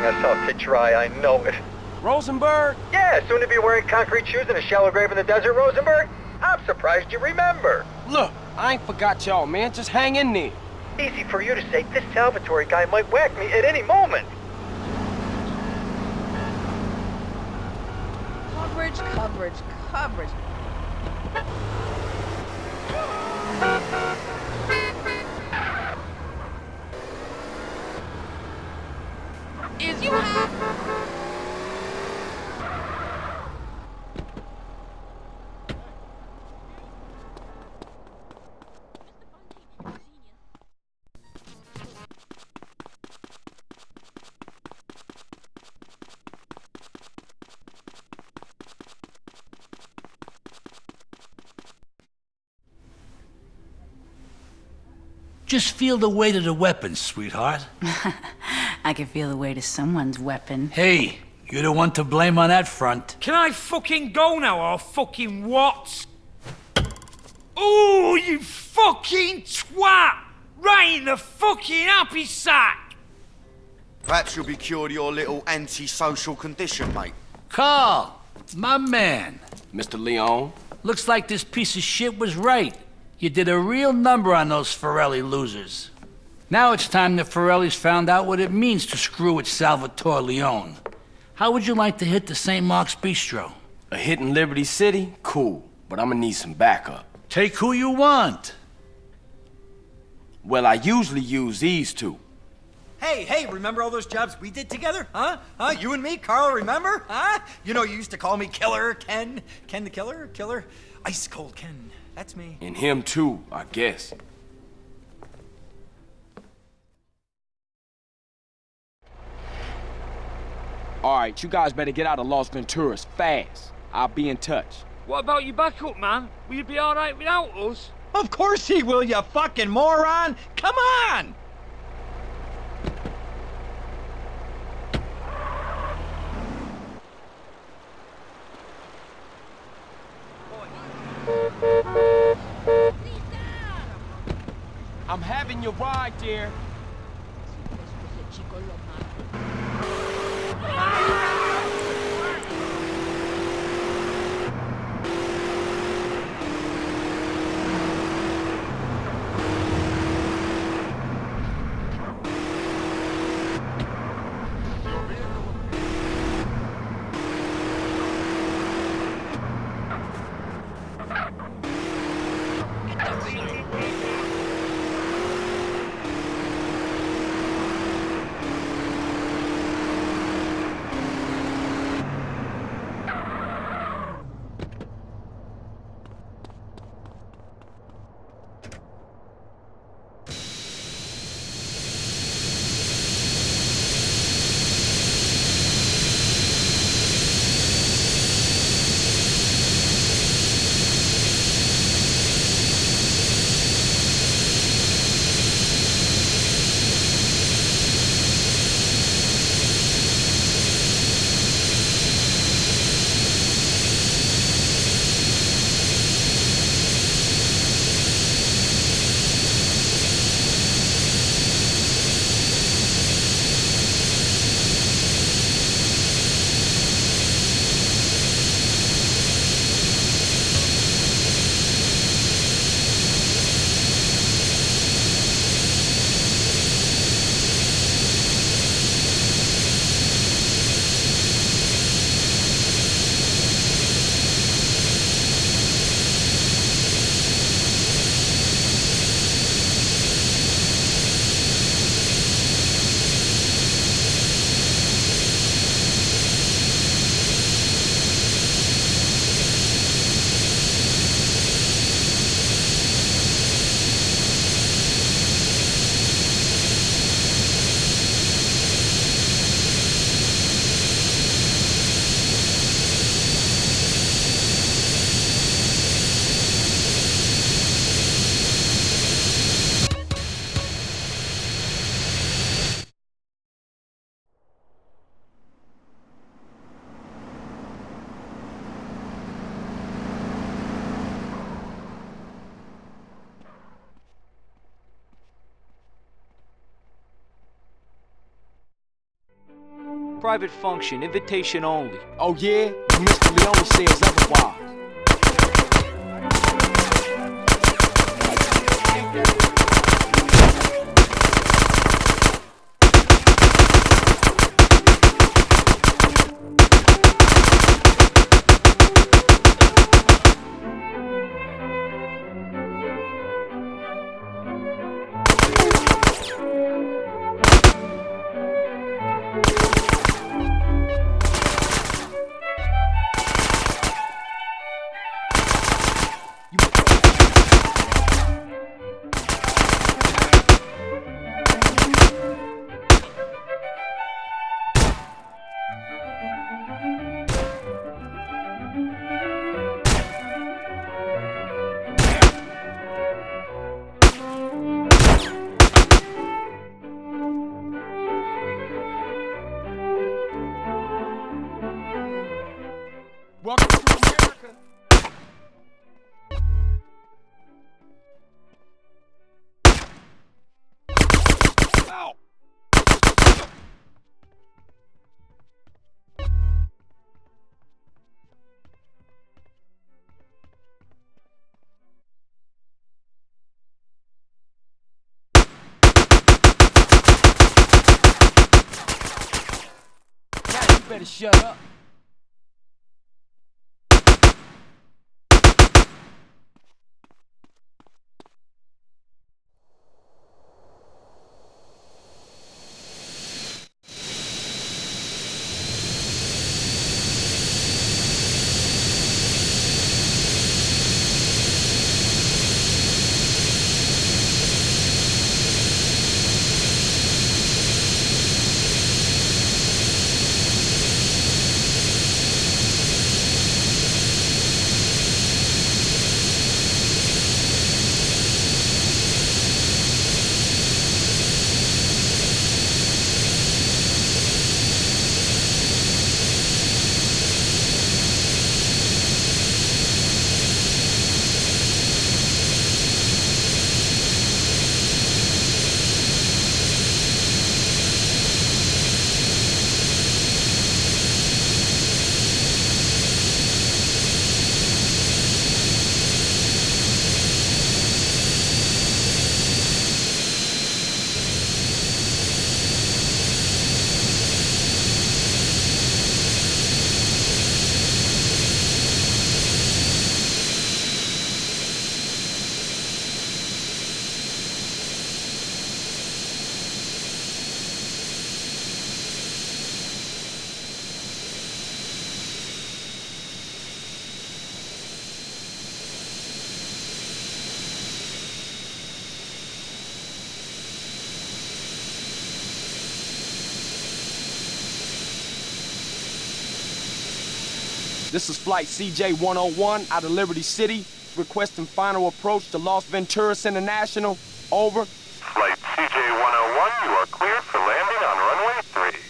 us out to dry, I know it. Rosenberg? Yeah, soon to be wearing concrete shoes in a shallow grave in the desert, Rosenberg. I'm surprised you remember. Look, I ain't forgot y'all, man. Just hang in there. Easy for you to say. This Salvatore guy might whack me at any moment. Coverage, coverage, coverage. Is you have... Just feel the weight of the weapon, sweetheart. I can feel the weight of someone's weapon. Hey, you're the one to blame on that front. Can I fucking go now, or fucking what? Ooh, you fucking twat! Right in the fucking happy sack! Perhaps you'll be cured of your little antisocial condition, mate. Carl, my man. Mr. Leon? Looks like this piece of shit was right. You did a real number on those Forelli losers. Now it's time the Forellis found out what it means to screw with Salvatore Leone. How would you like to hit the St. Mark's Bistro? A hit in Liberty City? Cool, but I'm gonna need some backup. Take who you want. Well, I usually use these two. Hey, remember all those jobs we did together? Huh? You and me, Carl, remember? Huh? You know, you used to call me Killer Ken. Ken the Killer? Ice Cold Ken. That's me. And him too, I guess. All right, you guys better get out of Las Venturas fast. I'll be in touch. What about your backup, man? Will you be alright without us? Of course he will, you fucking moron! Come on! I'm having your ride, dear. Private function, invitation only. Oh yeah? Mr. Leone says otherwise. Welcome to America. Ow. Now you better shut up. This is Flight CJ-101 out of Liberty City, requesting final approach to Los Venturas International. Over. Flight CJ-101, you are cleared for landing on runway 3.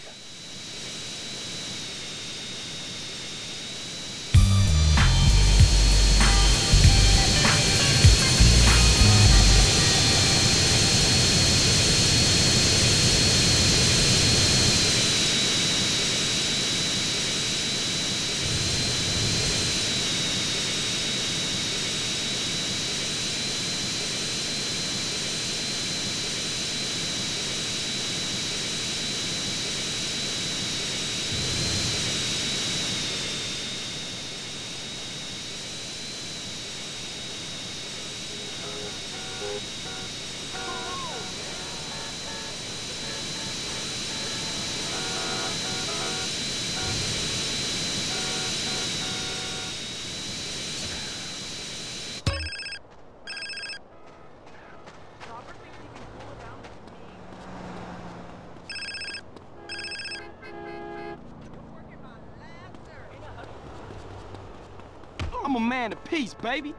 I'm a man of peace, baby.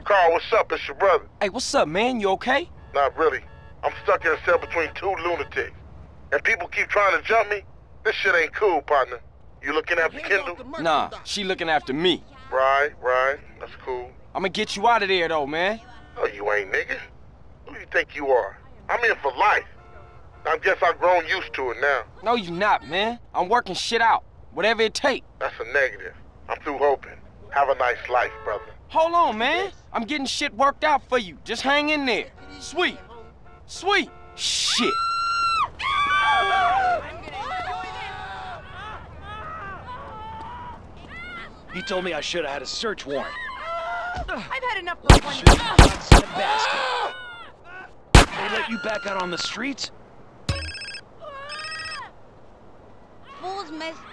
Carl, what's up? It's your brother. Hey, what's up, man? You okay? Not really. I'm stuck in a cell between two lunatics. And people keep trying to jump me. This shit ain't cool, partner. You looking after Kendall? Nah, she looking after me. Right. That's cool. I'ma get you out of there, though, man. Oh, you ain't, nigga? Who you think you are? I'm in for life. I guess I've grown used to it now. No, you not, man. I'm working shit out. Whatever it take. That's a negative. I'm through hoping. Have a nice life, brother. Hold on, man. I'm getting shit worked out for you. Just hang in there. Sweet. Shit. He told me I should have had a search warrant. I've had enough of one. Shit, son of a bastard. They let you back out on the streets?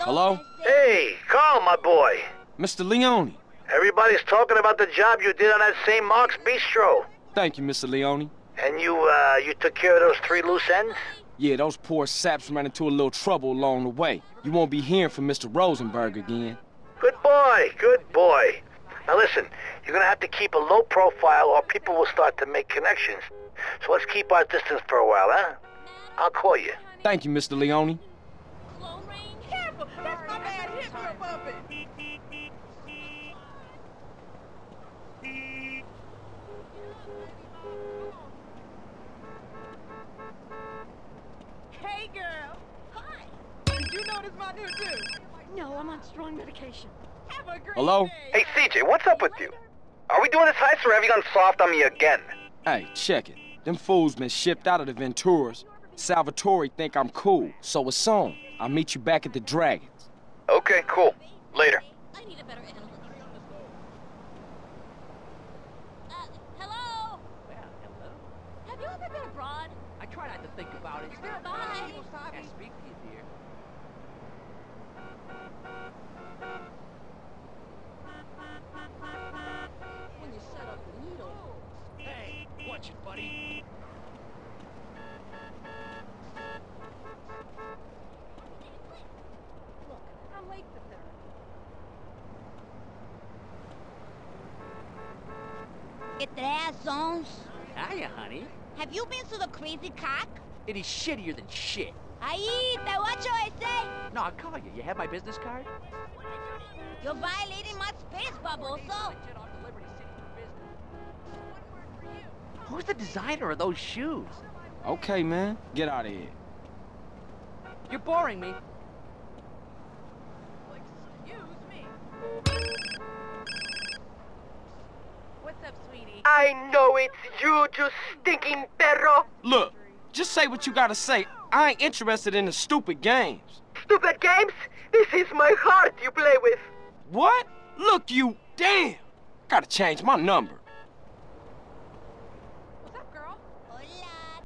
Hello? Hey, Carl, my boy. Mr. Leone. Everybody's talking about the job you did on that St. Mark's Bistro. Thank you, Mr. Leone. And you took care of those 3 loose ends? Yeah, those poor saps ran into a little trouble along the way. You won't be hearing from Mr. Rosenberg again. Good boy. Now listen, you're gonna have to keep a low profile or people will start to make connections. So let's keep our distance for a while, huh? I'll call you. Thank you, Mr. Leone. Careful, that's my bad hip you're bumping. Hey, girl. Hi. Did you notice my new dude? No, I'm on strong medication. Have a great Hello? day. Hey, CJ, what's up with you? Are we doing this heist or have you gone soft on me again? Hey, check it. Them fools been shipped out of the Venturas. Salvatore think I'm cool, so it's on. I'll meet you back at the Dragons. Okay, cool. Later. I need a better analyst. Hello? Well, hello. Have you ever been abroad? I try not to think about it. Bye. Can't speak to you, dear. When you set up the needle. Hey, watch it, buddy. Look, I'm late for therapy. Andreas Zones. Hiya, honey. Have you been to the crazy cock? It is shittier than shit. Ahí, te watch what I say. No, I'll call you. You have my business card? You're violating my space, baboso. Who's the designer of those shoes? Okay, man. Get out of here. You're boring me. Excuse me. What's up, sweetie? I know it's you stinking perro. Look, just say what you gotta say. I ain't interested in the stupid games. Stupid games? This is my heart you play with. What? Look, you... Damn! Gotta change my number.